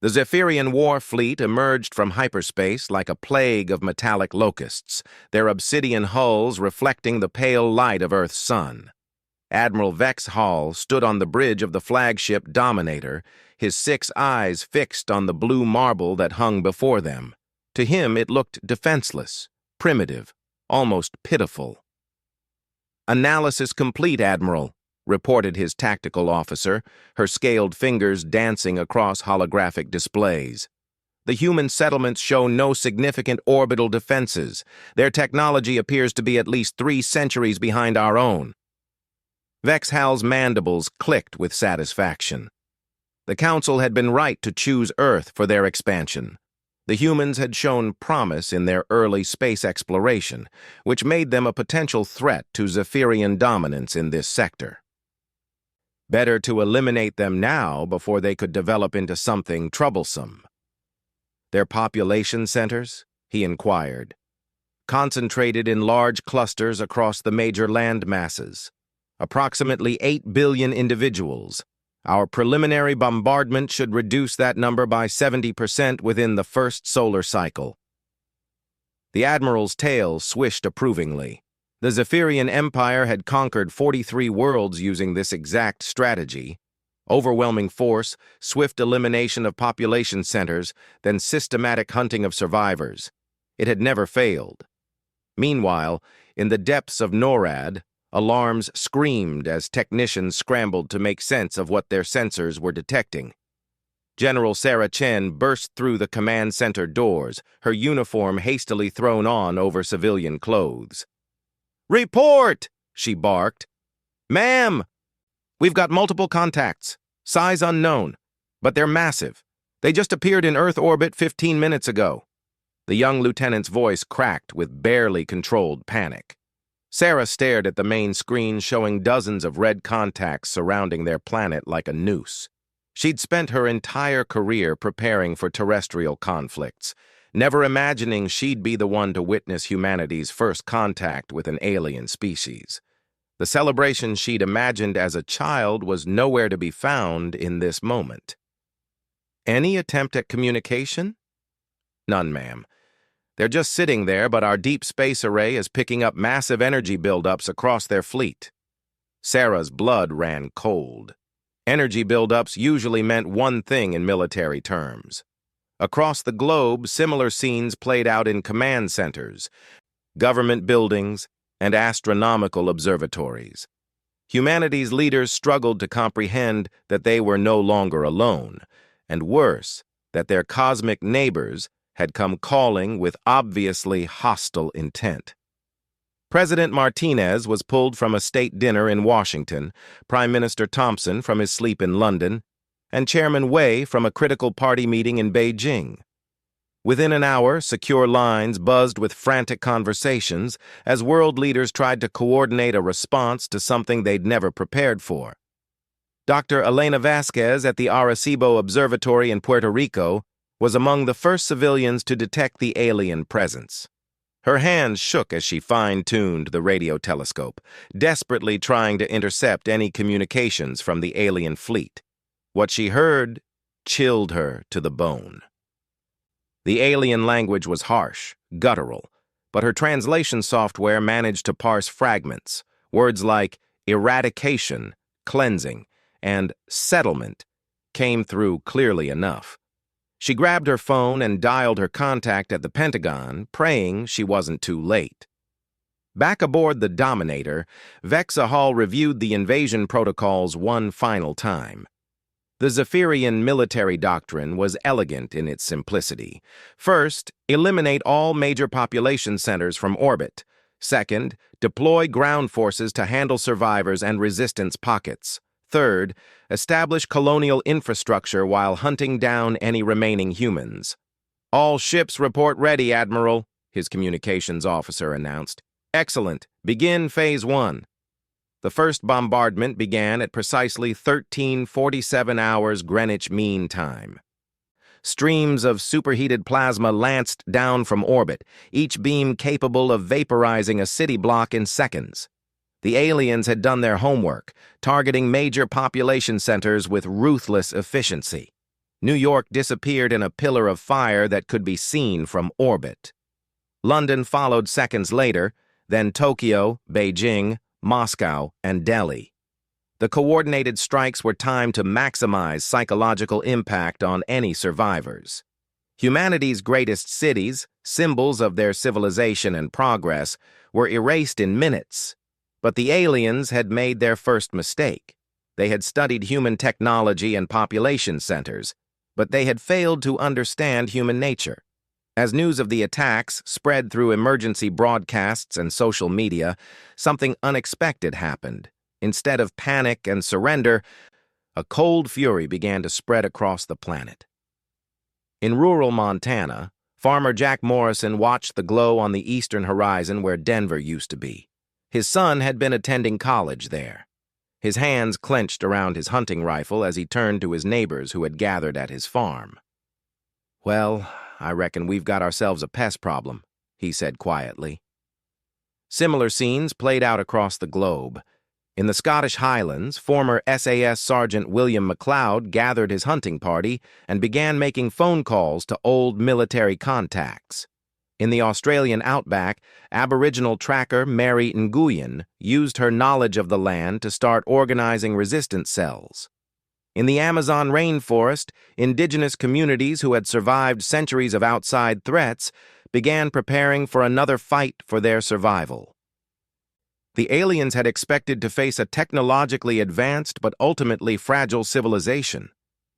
The Zephyrian war fleet emerged from hyperspace like a plague of metallic locusts, their obsidian hulls reflecting the pale light of Earth's sun. Admiral Vex Hall stood on the bridge of the flagship Dominator, his 6 eyes fixed on the blue marble that hung before them. To him it looked defenseless, primitive, almost pitiful. "Analysis complete, Admiral," reported his tactical officer, her scaled fingers dancing across holographic displays. "The human settlements show no significant orbital defenses. Their technology appears to be at least 3 centuries behind our own." Vex Hall's mandibles clicked with satisfaction. The Council had been right to choose Earth for their expansion. The humans had shown promise in their early space exploration, which made them a potential threat to Zephyrian dominance in this sector. Better to eliminate them now before they could develop into something troublesome. "Their population centers?" he inquired. "Concentrated in large clusters across the major land masses. Approximately 8 billion individuals. Our preliminary bombardment should reduce that number by 70% within the first solar cycle." The Admiral's tail swished approvingly. The Zephyrian Empire had conquered 43 worlds using this exact strategy. Overwhelming force, swift elimination of population centers, then systematic hunting of survivors. It had never failed. Meanwhile, in the depths of NORAD, alarms screamed as technicians scrambled to make sense of what their sensors were detecting. General Sarah Chen burst through the command center doors, her uniform hastily thrown on over civilian clothes. "Report!" she barked. "Ma'am! We've got multiple contacts, size unknown, but they're massive. They just appeared in Earth orbit 15 minutes ago." The young lieutenant's voice cracked with barely controlled panic. Sarah stared at the main screen showing dozens of red contacts surrounding their planet like a noose. She'd spent her entire career preparing for terrestrial conflicts, never imagining she'd be the one to witness humanity's first contact with an alien species. The celebration she'd imagined as a child was nowhere to be found in this moment. "Any attempt at communication?" "None, ma'am. They're just sitting there, but our deep space array is picking up massive energy buildups across their fleet." Sarah's blood ran cold. Energy buildups usually meant one thing in military terms. Across the globe, similar scenes played out in command centers, government buildings, and astronomical observatories. Humanity's leaders struggled to comprehend that they were no longer alone, and worse, that their cosmic neighbors had come calling with obviously hostile intent. President Martinez was pulled from a state dinner in Washington, Prime Minister Thompson from his sleep in London, and Chairman Wei from a critical party meeting in Beijing. Within an hour, secure lines buzzed with frantic conversations as world leaders tried to coordinate a response to something they'd never prepared for. Dr. Elena Vasquez at the Arecibo Observatory in Puerto Rico was among the first civilians to detect the alien presence. Her hands shook as she fine-tuned the radio telescope, desperately trying to intercept any communications from the alien fleet. What she heard chilled her to the bone. The alien language was harsh, guttural, but her translation software managed to parse fragments. Words like eradication, cleansing, and settlement came through clearly enough. She grabbed her phone and dialed her contact at the Pentagon, praying she wasn't too late. Back aboard the Dominator, Vex Hall reviewed the invasion protocols one final time. The Zephyrian military doctrine was elegant in its simplicity. First, eliminate all major population centers from orbit. Second, deploy ground forces to handle survivors and resistance pockets. Third, establish colonial infrastructure while hunting down any remaining humans. "All ships report ready, Admiral," his communications officer announced. "Excellent. Begin Phase 1. The first bombardment began at precisely 13:47 hours Greenwich Mean Time. Streams of superheated plasma lanced down from orbit, each beam capable of vaporizing a city block in seconds. The aliens had done their homework, targeting major population centers with ruthless efficiency. New York disappeared in a pillar of fire that could be seen from orbit. London followed seconds later, then Tokyo, Beijing, Moscow, and Delhi. The coordinated strikes were timed to maximize psychological impact on any survivors. Humanity's greatest cities, symbols of their civilization and progress, were erased in minutes. But the aliens had made their first mistake. They had studied human technology and population centers, but they had failed to understand human nature. As news of the attacks spread through emergency broadcasts and social media, something unexpected happened. Instead of panic and surrender, a cold fury began to spread across the planet. In rural Montana, farmer Jack Morrison watched the glow on the eastern horizon where Denver used to be. His son had been attending college there. His hands clenched around his hunting rifle as he turned to his neighbors who had gathered at his farm. "Well, I reckon we've got ourselves a pest problem," he said quietly. Similar scenes played out across the globe. In the Scottish Highlands, former SAS Sergeant William MacLeod gathered his hunting party and began making phone calls to old military contacts. In the Australian outback, Aboriginal tracker Mary Nguyen used her knowledge of the land to start organizing resistance cells. In the Amazon rainforest, indigenous communities who had survived centuries of outside threats began preparing for another fight for their survival. The aliens had expected to face a technologically advanced but ultimately fragile civilization.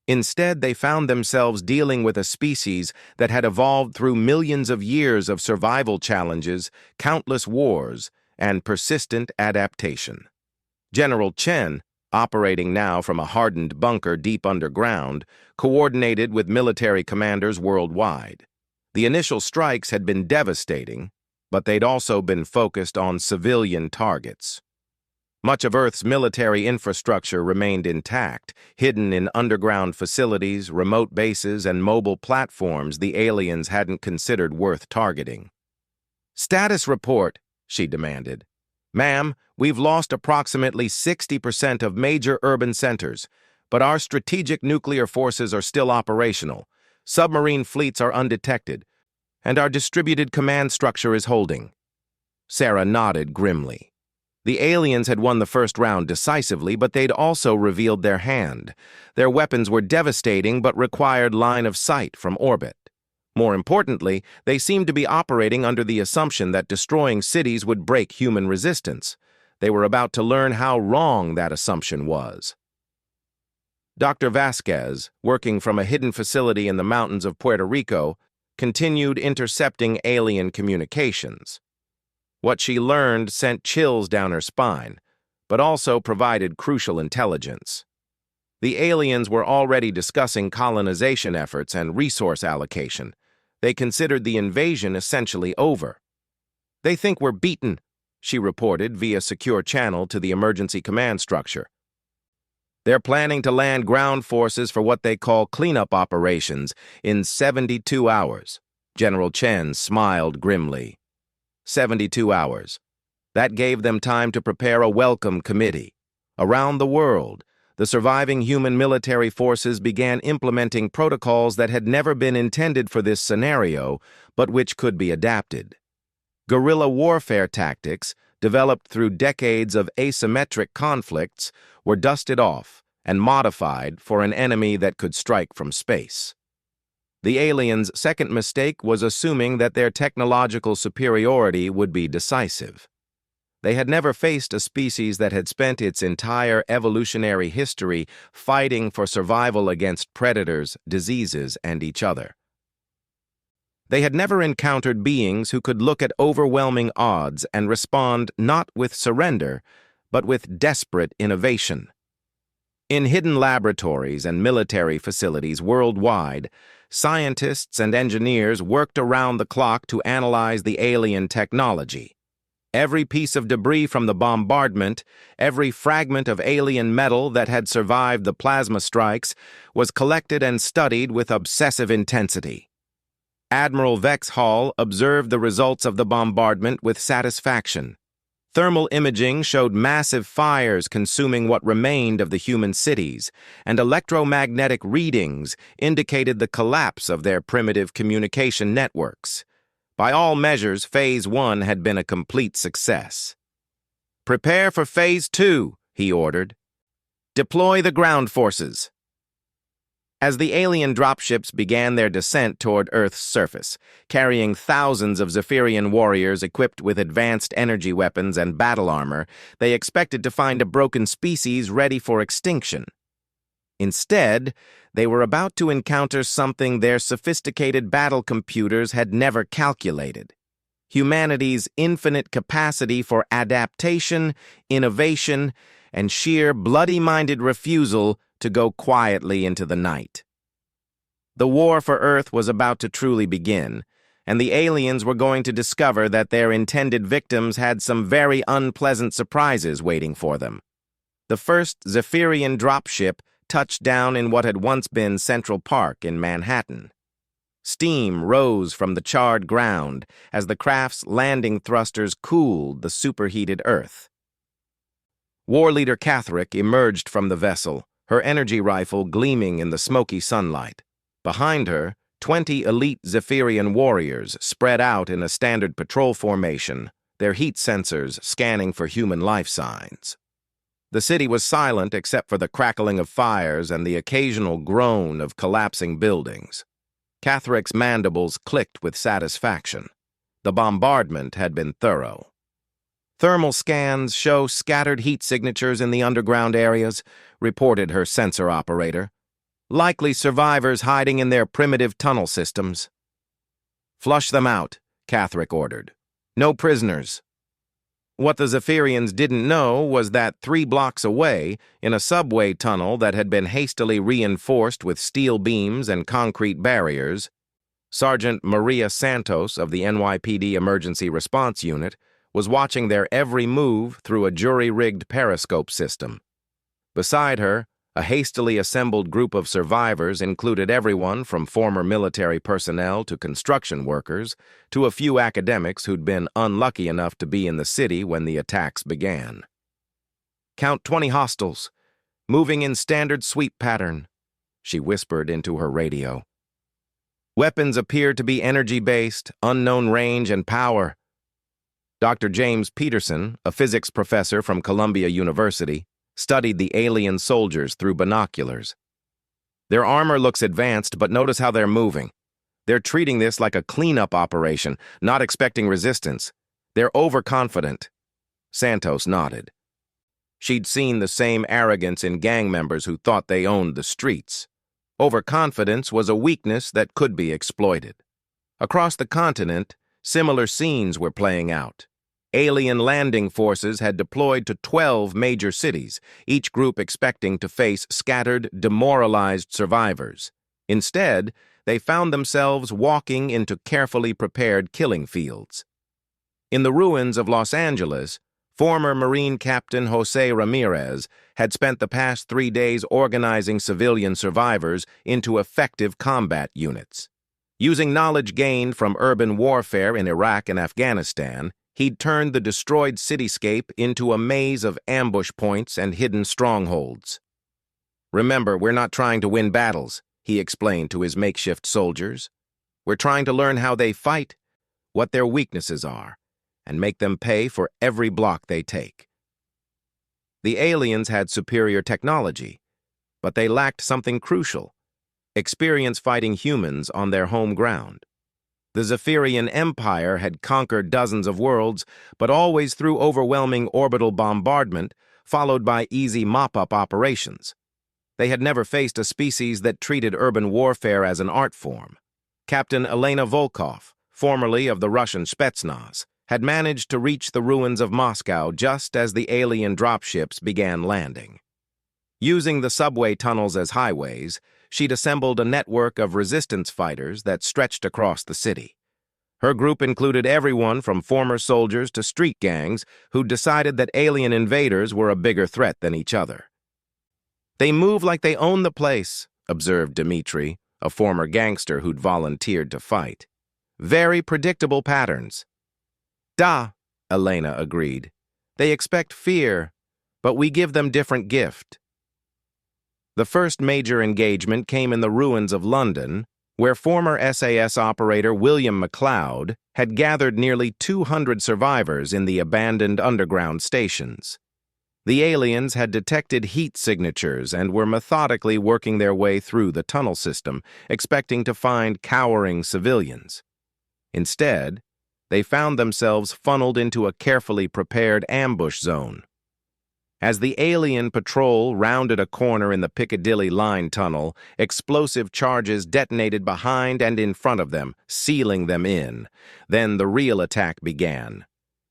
Instead, they found themselves dealing with a species that had evolved through millions of years of survival challenges, countless wars, and persistent adaptation. General Chen, operating now from a hardened bunker deep underground, coordinated with military commanders worldwide. The initial strikes had been devastating, but they'd also been focused on civilian targets. Much of Earth's military infrastructure remained intact, hidden in underground facilities, remote bases, and mobile platforms the aliens hadn't considered worth targeting. "Status report," she demanded. "Ma'am, we've lost approximately 60% of major urban centers, but our strategic nuclear forces are still operational. Submarine fleets are undetected, and our distributed command structure is holding." Sarah nodded grimly. The aliens had won the first round decisively, but they'd also revealed their hand. Their weapons were devastating but required line of sight from orbit. More importantly, they seemed to be operating under the assumption that destroying cities would break human resistance. They were about to learn how wrong that assumption was. Dr. Vasquez, working from a hidden facility in the mountains of Puerto Rico, continued intercepting alien communications. What she learned sent chills down her spine, but also provided crucial intelligence. The aliens were already discussing colonization efforts and resource allocation. They considered the invasion essentially over. "They think we're beaten," she reported via secure channel to the emergency command structure. "They're planning to land ground forces for what they call cleanup operations in 72 hours. General Chen smiled grimly. 72 hours. That gave them time to prepare a welcome committee. Around the world, the surviving human military forces began implementing protocols that had never been intended for this scenario, but which could be adapted. Guerrilla warfare tactics, developed through decades of asymmetric conflicts, were dusted off and modified for an enemy that could strike from space. The aliens' second mistake was assuming that their technological superiority would be decisive. They had never faced a species that had spent its entire evolutionary history fighting for survival against predators, diseases, and each other. They had never encountered beings who could look at overwhelming odds and respond not with surrender, but with desperate innovation. In hidden laboratories and military facilities worldwide, scientists and engineers worked around the clock to analyze the alien technology. Every piece of debris from the bombardment, every fragment of alien metal that had survived the plasma strikes, was collected and studied with obsessive intensity. Admiral Vex Hall observed the results of the bombardment with satisfaction. Thermal imaging showed massive fires consuming what remained of the human cities, and electromagnetic readings indicated the collapse of their primitive communication networks. By all measures, Phase 1 had been a complete success. "Prepare for Phase 2, he ordered. "Deploy the ground forces." As the alien dropships began their descent toward Earth's surface, carrying thousands of Zephyrian warriors equipped with advanced energy weapons and battle armor, they expected to find a broken species ready for extinction. Instead, they were about to encounter something their sophisticated battle computers had never calculated: humanity's infinite capacity for adaptation, innovation, and sheer bloody-minded refusal to go quietly into the night. The war for Earth was about to truly begin, and the aliens were going to discover that their intended victims had some very unpleasant surprises waiting for them. The first Zephyrian dropship touched down in what had once been Central Park in Manhattan. Steam rose from the charred ground as the craft's landing thrusters cooled the superheated Earth. War Leader Catherick emerged from the vessel, her energy rifle gleaming in the smoky sunlight. Behind her, 20 elite Zephyrian warriors spread out in a standard patrol formation, their heat sensors scanning for human life signs. The city was silent except for the crackling of fires and the occasional groan of collapsing buildings. Catherick's mandibles clicked with satisfaction. The bombardment had been thorough. "Thermal scans show scattered heat signatures in the underground areas," reported her sensor operator. "Likely survivors hiding in their primitive tunnel systems." "Flush them out," Catherick ordered. "No prisoners." What the Zephyrians didn't know was that 3 blocks away, in a subway tunnel that had been hastily reinforced with steel beams and concrete barriers, Sergeant Maria Santos of the NYPD Emergency Response Unit was watching their every move through a jury-rigged periscope system. Beside her, a hastily assembled group of survivors included everyone from former military personnel to construction workers to a few academics who'd been unlucky enough to be in the city when the attacks began. "Count 20 hostiles, moving in standard sweep pattern," she whispered into her radio. "Weapons appear to be energy-based, unknown range and power." Dr. James Peterson, a physics professor from Columbia University, studied the alien soldiers through binoculars. "Their armor looks advanced, but notice how they're moving. They're treating this like a cleanup operation, not expecting resistance. They're overconfident." Santos nodded. She'd seen the same arrogance in gang members who thought they owned the streets. Overconfidence was a weakness that could be exploited. Across the continent, similar scenes were playing out. Alien landing forces had deployed to 12 major cities, each group expecting to face scattered, demoralized survivors. Instead, they found themselves walking into carefully prepared killing fields. In the ruins of Los Angeles, former Marine Captain Jose Ramirez had spent the past 3 days organizing civilian survivors into effective combat units. Using knowledge gained from urban warfare in Iraq and Afghanistan, he'd turned the destroyed cityscape into a maze of ambush points and hidden strongholds. "Remember, we're not trying to win battles," he explained to his makeshift soldiers. "We're trying to learn how they fight, what their weaknesses are, and make them pay for every block they take." The aliens had superior technology, but they lacked something crucial: experience fighting humans on their home ground. The Zephyrian Empire had conquered dozens of worlds, but always through overwhelming orbital bombardment, followed by easy mop-up operations. They had never faced a species that treated urban warfare as an art form. Captain Elena Volkov, formerly of the Russian Spetsnaz, had managed to reach the ruins of Moscow just as the alien dropships began landing. Using the subway tunnels as highways, she'd assembled a network of resistance fighters that stretched across the city. Her group included everyone from former soldiers to street gangs who'd decided that alien invaders were a bigger threat than each other. "They move like they own the place," observed Dmitri, a former gangster who'd volunteered to fight. "Very predictable patterns." "Da," Elena agreed. They expect fear, but we give them different gift. The first major engagement came in the ruins of London, where former SAS operator William McLeod had gathered nearly 200 survivors in the abandoned underground stations. The aliens had detected heat signatures and were methodically working their way through the tunnel system, expecting to find cowering civilians. Instead, they found themselves funneled into a carefully prepared ambush zone. As the alien patrol rounded a corner in the Piccadilly line tunnel, explosive charges detonated behind and in front of them, sealing them in. Then the real attack began.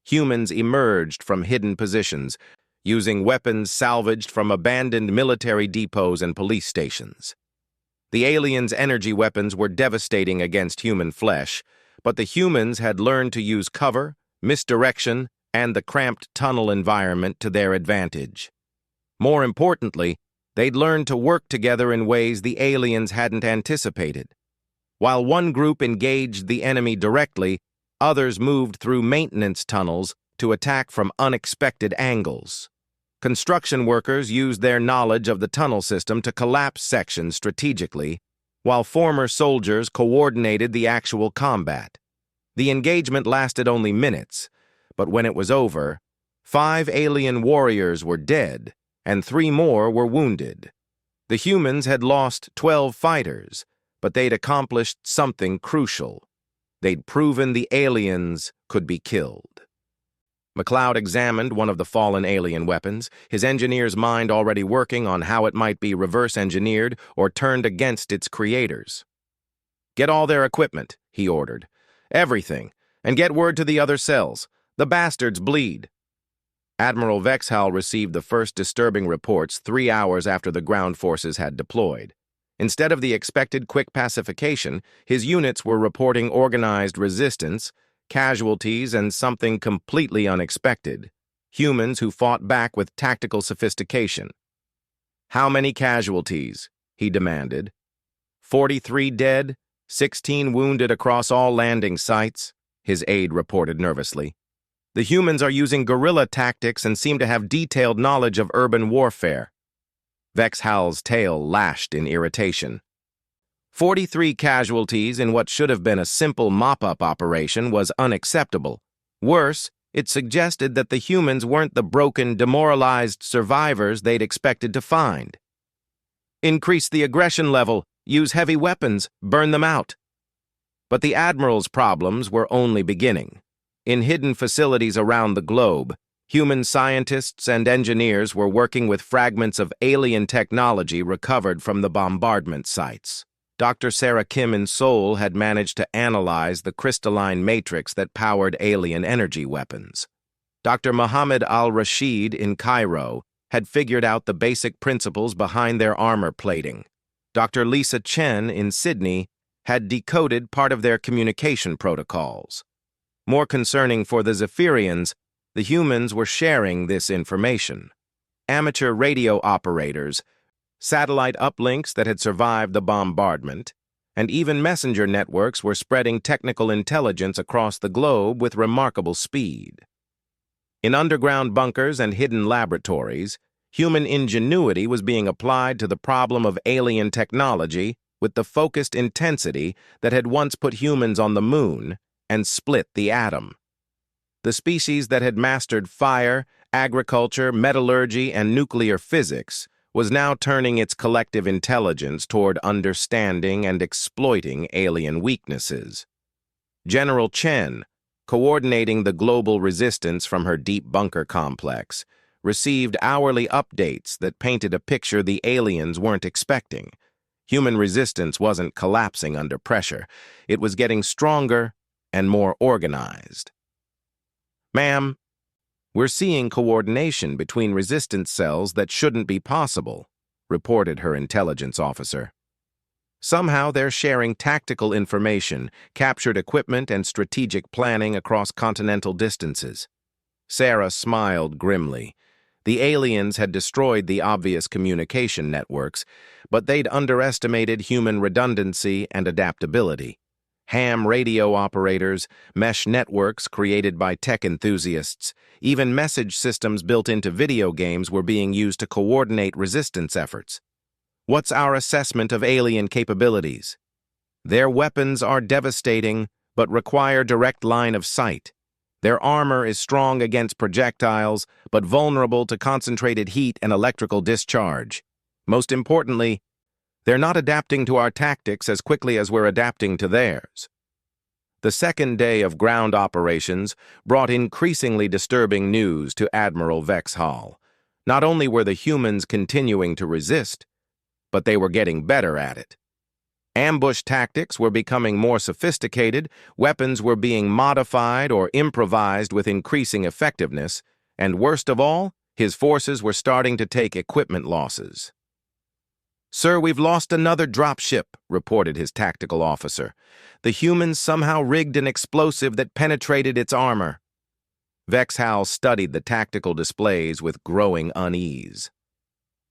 Humans emerged from hidden positions, using weapons salvaged from abandoned military depots and police stations. The aliens' energy weapons were devastating against human flesh, but the humans had learned to use cover, misdirection, and the cramped tunnel environment to their advantage. More importantly, they'd learned to work together in ways the aliens hadn't anticipated. While one group engaged the enemy directly, others moved through maintenance tunnels to attack from unexpected angles. Construction workers used their knowledge of the tunnel system to collapse sections strategically, while former soldiers coordinated the actual combat. The engagement lasted only minutes, but when it was over, 5 alien warriors were dead, and 3 more were wounded. The humans had lost 12 fighters, but they'd accomplished something crucial. They'd proven the aliens could be killed. McLeod examined one of the fallen alien weapons, his engineer's mind already working on how it might be reverse-engineered or turned against its creators. "Get all their equipment," he ordered. "Everything, and get word to the other cells. The bastards bleed." Admiral Vexhal received the first disturbing reports 3 hours after the ground forces had deployed. Instead of the expected quick pacification, his units were reporting organized resistance, casualties, and something completely unexpected: humans who fought back with tactical sophistication. "How many casualties?" he demanded. 43 dead, 16 wounded across all landing sites," his aide reported nervously. "The humans are using guerrilla tactics and seem to have detailed knowledge of urban warfare." Vexhal's tail lashed in irritation. 43 casualties in what should have been a simple mop-up operation was unacceptable. Worse, it suggested that the humans weren't the broken, demoralized survivors they'd expected to find. "Increase the aggression level, use heavy weapons, burn them out." But the Admiral's problems were only beginning. In hidden facilities around the globe, human scientists and engineers were working with fragments of alien technology recovered from the bombardment sites. Dr. Sarah Kim in Seoul had managed to analyze the crystalline matrix that powered alien energy weapons. Dr. Mohammed al-Rashid in Cairo had figured out the basic principles behind their armor plating. Dr. Lisa Chen in Sydney had decoded part of their communication protocols. More concerning for the Zephyrians, the humans were sharing this information. Amateur radio operators, satellite uplinks that had survived the bombardment, and even messenger networks were spreading technical intelligence across the globe with remarkable speed. In underground bunkers and hidden laboratories, human ingenuity was being applied to the problem of alien technology with the focused intensity that had once put humans on the moon and split the atom. The species that had mastered fire, agriculture, metallurgy, and nuclear physics was now turning its collective intelligence toward understanding and exploiting alien weaknesses. General Chen, coordinating the global resistance from her deep bunker complex, received hourly updates that painted a picture the aliens weren't expecting. Human resistance wasn't collapsing under pressure. It was getting stronger and more organized. "Ma'am, we're seeing coordination between resistance cells that shouldn't be possible," reported her intelligence officer. "Somehow they're sharing tactical information, captured equipment, and strategic planning across continental distances." Sarah smiled grimly. The aliens had destroyed the obvious communication networks, but they'd underestimated human redundancy and adaptability. Ham radio operators, mesh networks created by tech enthusiasts, even message systems built into video games were being used to coordinate resistance efforts. What's our assessment of alien capabilities? Their weapons are devastating, but require direct line of sight. Their armor is strong against projectiles, but vulnerable to concentrated heat and electrical discharge. Most importantly, they're not adapting to our tactics as quickly as we're adapting to theirs. The second day of ground operations brought increasingly disturbing news to Admiral Vex Hall. Not only were the humans continuing to resist, but they were getting better at it. Ambush tactics were becoming more sophisticated, weapons were being modified or improvised with increasing effectiveness, and worst of all, his forces were starting to take equipment losses. "Sir, we've lost another dropship," reported his tactical officer. "The humans somehow rigged an explosive that penetrated its armor." Vex Hal studied the tactical displays with growing unease.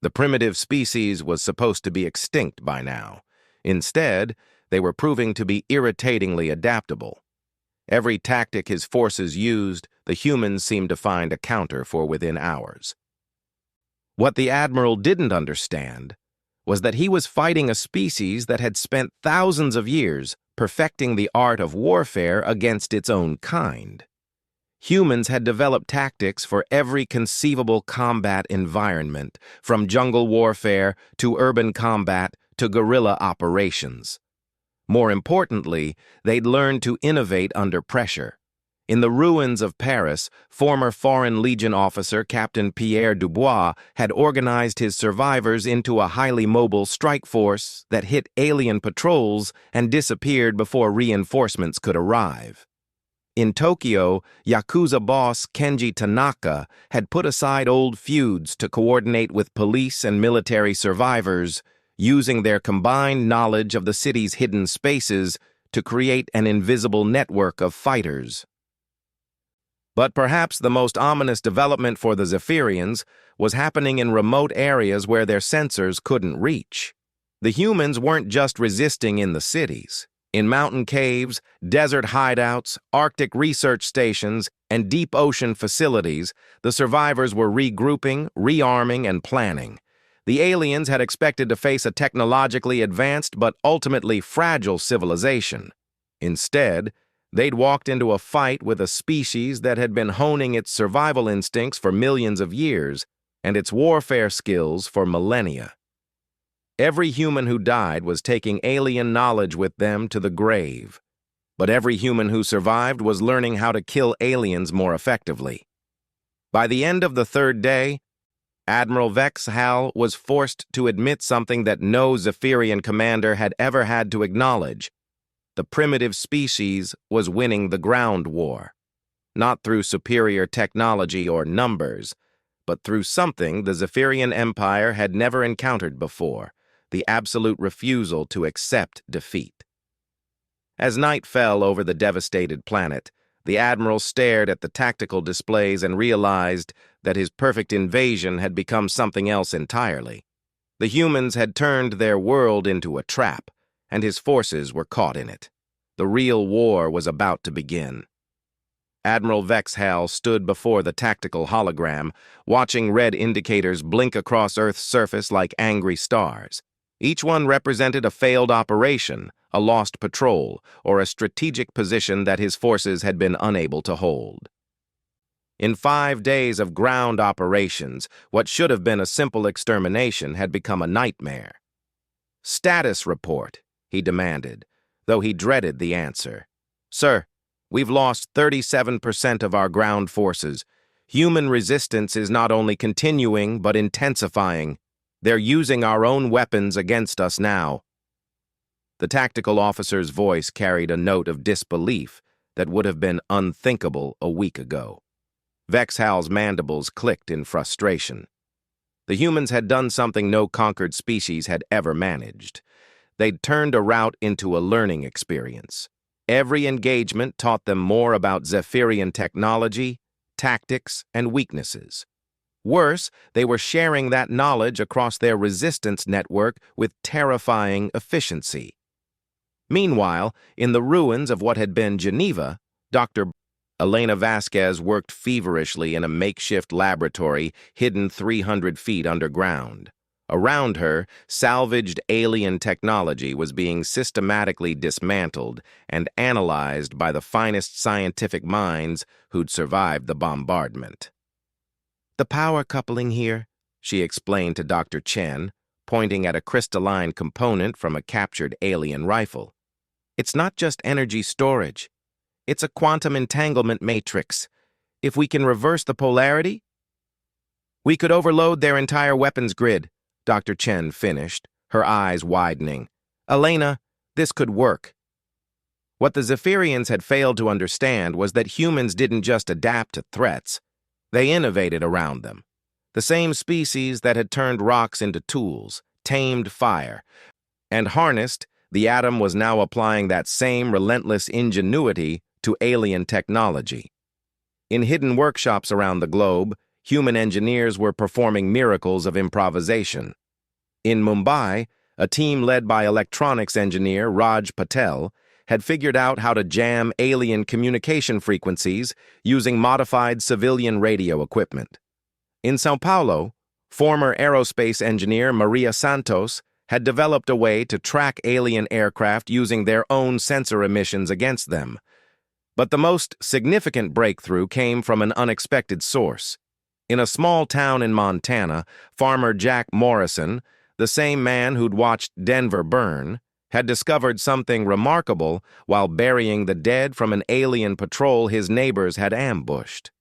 The primitive species was supposed to be extinct by now. Instead, they were proving to be irritatingly adaptable. Every tactic his forces used, the humans seemed to find a counter for within hours. What the Admiral didn't understand was that he was fighting a species that had spent thousands of years perfecting the art of warfare against its own kind. Humans had developed tactics for every conceivable combat environment, from jungle warfare to urban combat to guerrilla operations. More importantly, they'd learned to innovate under pressure. In the ruins of Paris, former Foreign Legion officer Captain Pierre Dubois had organized his survivors into a highly mobile strike force that hit alien patrols and disappeared before reinforcements could arrive. In Tokyo, Yakuza boss Kenji Tanaka had put aside old feuds to coordinate with police and military survivors, using their combined knowledge of the city's hidden spaces to create an invisible network of fighters. But perhaps the most ominous development for the Zephyrians was happening in remote areas where their sensors couldn't reach. The humans weren't just resisting in the cities. In mountain caves, desert hideouts, Arctic research stations, and deep ocean facilities, the survivors were regrouping, rearming, and planning. The aliens had expected to face a technologically advanced but ultimately fragile civilization. Instead, they'd walked into a fight with a species that had been honing its survival instincts for millions of years and its warfare skills for millennia. Every human who died was taking alien knowledge with them to the grave, but every human who survived was learning how to kill aliens more effectively. By the end of the third day, Admiral Vex Hal was forced to admit something that no Zephyrian commander had ever had to acknowledge. The primitive species was winning the ground war, not through superior technology or numbers, but through something the Zephyrian Empire had never encountered before, the absolute refusal to accept defeat. As night fell over the devastated planet, the Admiral stared at the tactical displays and realized that his perfect invasion had become something else entirely. The humans had turned their world into a trap, and his forces were caught in it. The real war was about to begin. Admiral Vex Hal stood before the tactical hologram, watching red indicators blink across Earth's surface like angry stars. Each one represented a failed operation, a lost patrol, or a strategic position that his forces had been unable to hold. In 5 days of ground operations, what should have been a simple extermination had become a nightmare. "Status report," he demanded, though he dreaded the answer. "Sir, we've lost 37% of our ground forces. Human resistance is not only continuing, but intensifying. They're using our own weapons against us now." The tactical officer's voice carried a note of disbelief that would have been unthinkable a week ago. Vex Hal's mandibles clicked in frustration. The humans had done something no conquered species had ever managed. They'd turned a rout into a learning experience. Every engagement taught them more about Zephyrian technology, tactics, and weaknesses. Worse, they were sharing that knowledge across their resistance network with terrifying efficiency. Meanwhile, in the ruins of what had been Geneva, Dr. Elena Vasquez worked feverishly in a makeshift laboratory hidden 300 feet underground. Around her, salvaged alien technology was being systematically dismantled and analyzed by the finest scientific minds who'd survived the bombardment. "The power coupling here," she explained to Dr. Chen, pointing at a crystalline component from a captured alien rifle. "It's not just energy storage. It's a quantum entanglement matrix. If we can reverse the polarity, we could overload their entire weapons grid," Dr. Chen finished, her eyes widening. "Elena, this could work." What the Zephyrians had failed to understand was that humans didn't just adapt to threats. They innovated around them. The same species that had turned rocks into tools, tamed fire, and harnessed, the atom was now applying that same relentless ingenuity to alien technology. In hidden workshops around the globe, human engineers were performing miracles of improvisation. In Mumbai, a team led by electronics engineer Raj Patel had figured out how to jam alien communication frequencies using modified civilian radio equipment. In São Paulo, former aerospace engineer Maria Santos had developed a way to track alien aircraft using their own sensor emissions against them. But the most significant breakthrough came from an unexpected source. In a small town in Montana, farmer Jack Morrison, the same man who'd watched Denver burn, had discovered something remarkable while burying the dead from an alien patrol his neighbors had ambushed.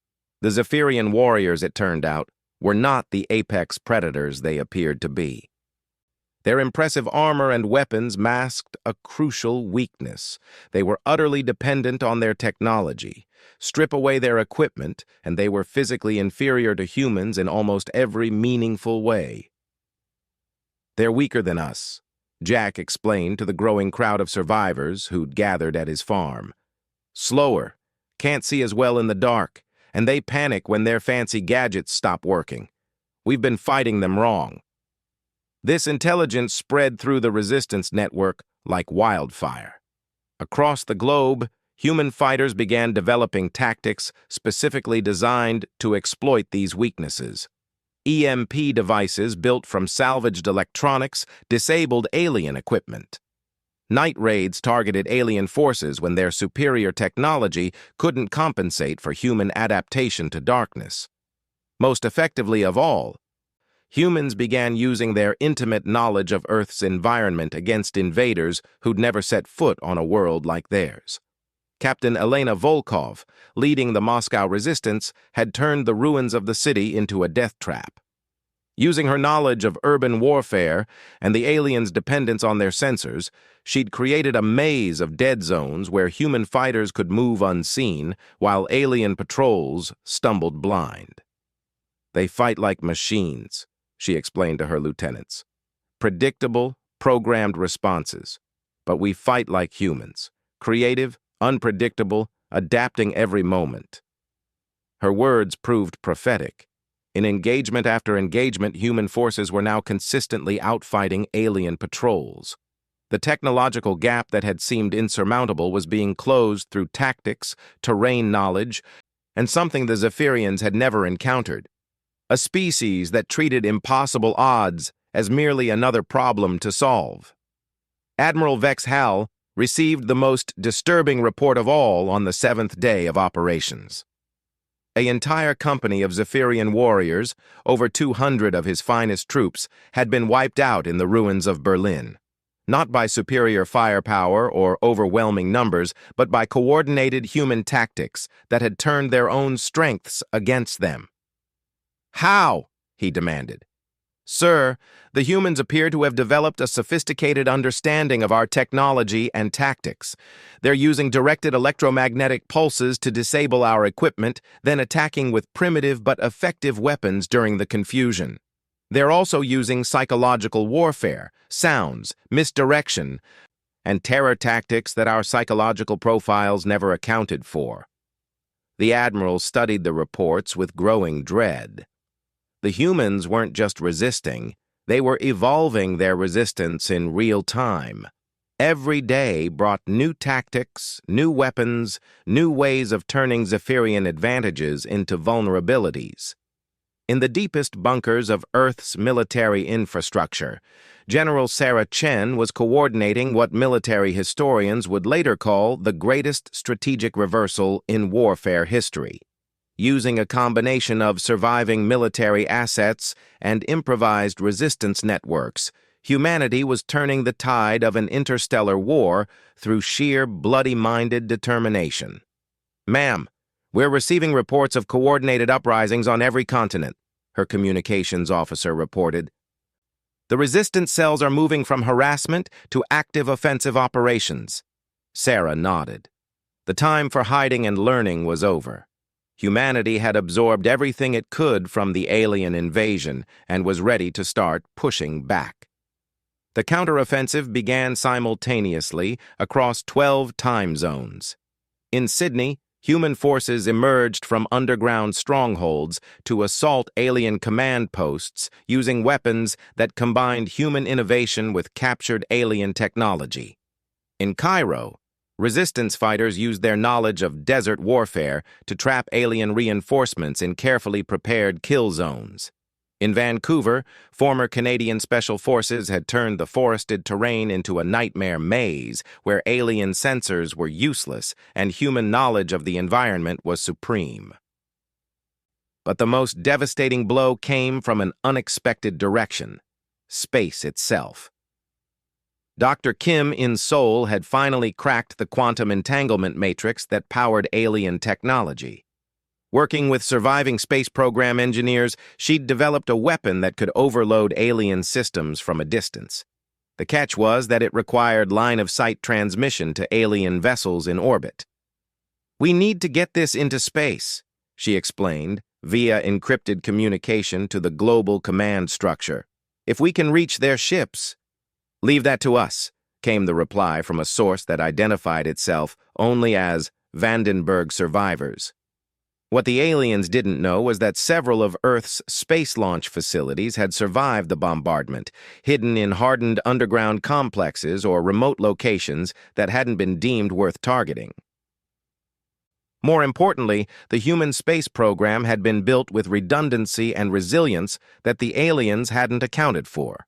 The Zephyrian warriors, it turned out, were not the apex predators they appeared to be. Their impressive armor and weapons masked a crucial weakness. They were utterly dependent on their technology. Strip away their equipment, and they were physically inferior to humans in almost every meaningful way. "They're weaker than us," Jack explained to the growing crowd of survivors who'd gathered at his farm. "Slower, can't see as well in the dark, and they panic when their fancy gadgets stop working. We've been fighting them wrong." This intelligence spread through the resistance network like wildfire. Across the globe, human fighters began developing tactics specifically designed to exploit these weaknesses. EMP devices built from salvaged electronics disabled alien equipment. Night raids targeted alien forces when their superior technology couldn't compensate for human adaptation to darkness. Most effectively of all, humans began using their intimate knowledge of Earth's environment against invaders who'd never set foot on a world like theirs. Captain Elena Volkov, leading the Moscow resistance, had turned the ruins of the city into a death trap. Using her knowledge of urban warfare and the aliens' dependence on their sensors, she'd created a maze of dead zones where human fighters could move unseen while alien patrols stumbled blind. "They fight like machines," she explained to her lieutenants. "Predictable, programmed responses. But we fight like humans. Creative, unpredictable, adapting every moment." Her words proved prophetic. In engagement after engagement, human forces were now consistently outfighting alien patrols. The technological gap that had seemed insurmountable was being closed through tactics, terrain knowledge, and something the Zephyrians had never encountered: a species that treated impossible odds as merely another problem to solve. Admiral Vex Hal received the most disturbing report of all on the 7th day of operations. An entire company of Zephyrian warriors, over 200 of his finest troops, had been wiped out in the ruins of Berlin. Not by superior firepower or overwhelming numbers, but by coordinated human tactics that had turned their own strengths against them. "How?" he demanded. "Sir, the humans appear to have developed a sophisticated understanding of our technology and tactics. They're using directed electromagnetic pulses to disable our equipment, then attacking with primitive but effective weapons during the confusion. They're also using psychological warfare, sounds, misdirection, and terror tactics that our psychological profiles never accounted for." The Admiral studied the reports with growing dread. The humans weren't just resisting, they were evolving their resistance in real time. Every day brought new tactics, new weapons, new ways of turning Zephyrian advantages into vulnerabilities. In the deepest bunkers of Earth's military infrastructure, General Sarah Chen was coordinating what military historians would later call the greatest strategic reversal in warfare history. Using a combination of surviving military assets and improvised resistance networks, humanity was turning the tide of an interstellar war through sheer bloody-minded determination. "Ma'am, we're receiving reports of coordinated uprisings on every continent," her communications officer reported. "The resistance cells are moving from harassment to active offensive operations." Sarah nodded. The time for hiding and learning was over. Humanity had absorbed everything it could from the alien invasion and was ready to start pushing back. The counteroffensive began simultaneously across 12 time zones. In Sydney, human forces emerged from underground strongholds to assault alien command posts using weapons that combined human innovation with captured alien technology. In Cairo, resistance fighters used their knowledge of desert warfare to trap alien reinforcements in carefully prepared kill zones. In Vancouver, former Canadian Special Forces had turned the forested terrain into a nightmare maze where alien sensors were useless and human knowledge of the environment was supreme. But the most devastating blow came from an unexpected direction: space itself. Dr. Kim in Seoul had finally cracked the quantum entanglement matrix that powered alien technology. Working with surviving space program engineers, she'd developed a weapon that could overload alien systems from a distance. The catch was that it required line-of-sight transmission to alien vessels in orbit. "We need to get this into space," she explained, via encrypted communication to the global command structure. "If we can reach their ships—" "Leave that to us," came the reply from a source that identified itself only as Vandenberg survivors. What the aliens didn't know was that several of Earth's space launch facilities had survived the bombardment, hidden in hardened underground complexes or remote locations that hadn't been deemed worth targeting. More importantly, the human space program had been built with redundancy and resilience that the aliens hadn't accounted for.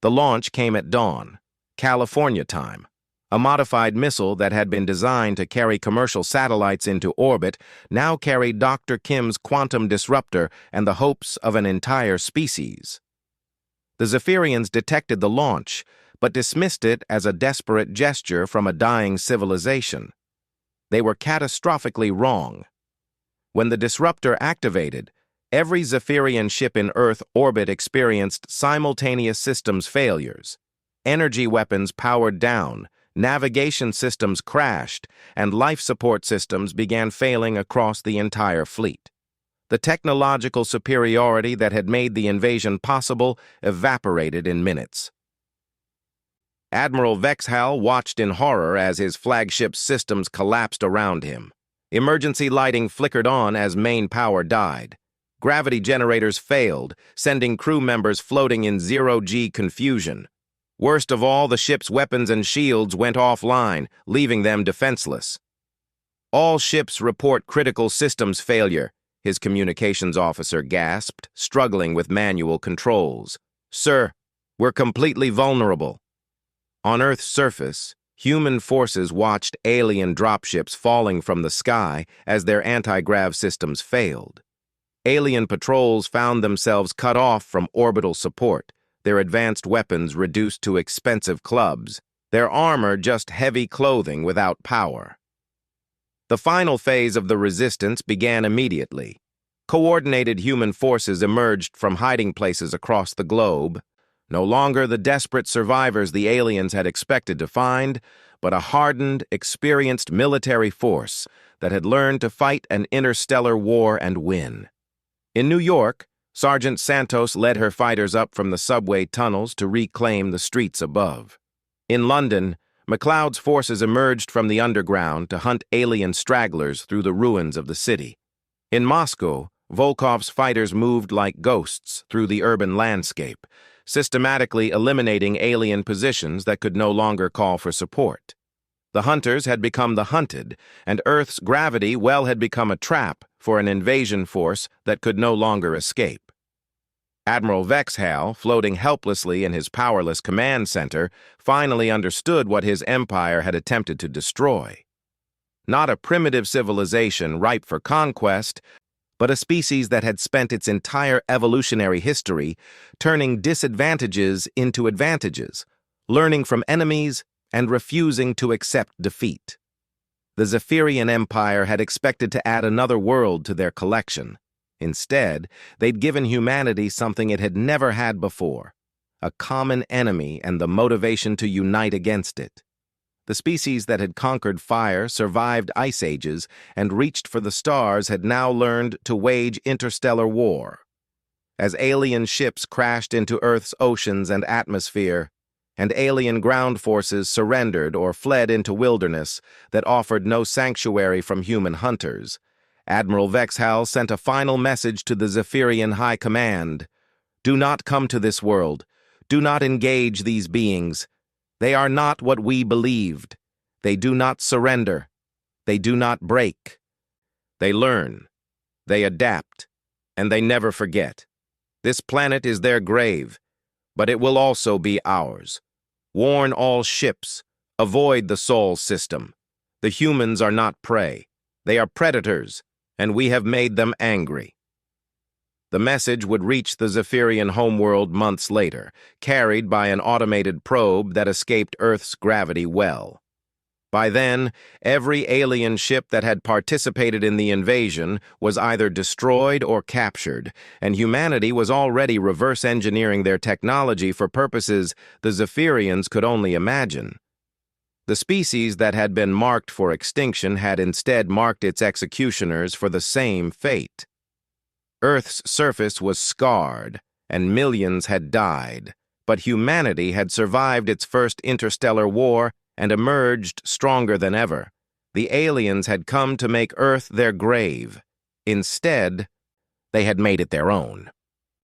The launch came at dawn, California time. A modified missile that had been designed to carry commercial satellites into orbit now carried Dr. Kim's quantum disruptor and the hopes of an entire species. The Zephyrians detected the launch, but dismissed it as a desperate gesture from a dying civilization. They were catastrophically wrong. When the disruptor activated, every Zephyrian ship in Earth orbit experienced simultaneous systems failures. Energy weapons powered down, navigation systems crashed, and life support systems began failing across the entire fleet. The technological superiority that had made the invasion possible evaporated in minutes. Admiral Vexhal watched in horror as his flagship's systems collapsed around him. Emergency lighting flickered on as main power died. Gravity generators failed, sending crew members floating in zero-G confusion. Worst of all, the ship's weapons and shields went offline, leaving them defenseless. "All ships report critical systems failure," his communications officer gasped, struggling with manual controls. "Sir, we're completely vulnerable." On Earth's surface, human forces watched alien dropships falling from the sky as their anti-grav systems failed. Alien patrols found themselves cut off from orbital support, their advanced weapons reduced to expensive clubs, their armor just heavy clothing without power. The final phase of the resistance began immediately. Coordinated human forces emerged from hiding places across the globe, no longer the desperate survivors the aliens had expected to find, but a hardened, experienced military force that had learned to fight an interstellar war and win. In New York, Sergeant Santos led her fighters up from the subway tunnels to reclaim the streets above. In London, MacLeod's forces emerged from the underground to hunt alien stragglers through the ruins of the city. In Moscow, Volkov's fighters moved like ghosts through the urban landscape, systematically eliminating alien positions that could no longer call for support. The hunters had become the hunted, and Earth's gravity had become a trap for an invasion force that could no longer escape. Admiral Vexhale, floating helplessly in his powerless command center, finally understood what his empire had attempted to destroy. Not a primitive civilization ripe for conquest, but a species that had spent its entire evolutionary history turning disadvantages into advantages, learning from enemies and refusing to accept defeat. The Zephyrian Empire had expected to add another world to their collection. Instead, they'd given humanity something it had never had before, a common enemy and the motivation to unite against it. The species that had conquered fire, survived ice ages, and reached for the stars had now learned to wage interstellar war. As alien ships crashed into Earth's oceans and atmosphere, and alien ground forces surrendered or fled into wilderness that offered no sanctuary from human hunters, Admiral Vexhale sent a final message to the Zephyrian High Command. Do not come to this world. Do not engage these beings. They are not what we believed. They do not surrender. They do not break. They learn. They adapt. And they never forget. This planet is their grave, but it will also be ours. Warn all ships. Avoid the Sol system. The humans are not prey. They are predators, and we have made them angry. The message would reach the Zephyrian homeworld months later, carried by an automated probe that escaped Earth's gravity well. By then, every alien ship that had participated in the invasion was either destroyed or captured, and humanity was already reverse engineering their technology for purposes the Zephyrians could only imagine. The species that had been marked for extinction had instead marked its executioners for the same fate. Earth's surface was scarred, and millions had died, but humanity had survived its first interstellar war and emerged stronger than ever. The aliens had come to make Earth their grave. Instead, they had made it their own.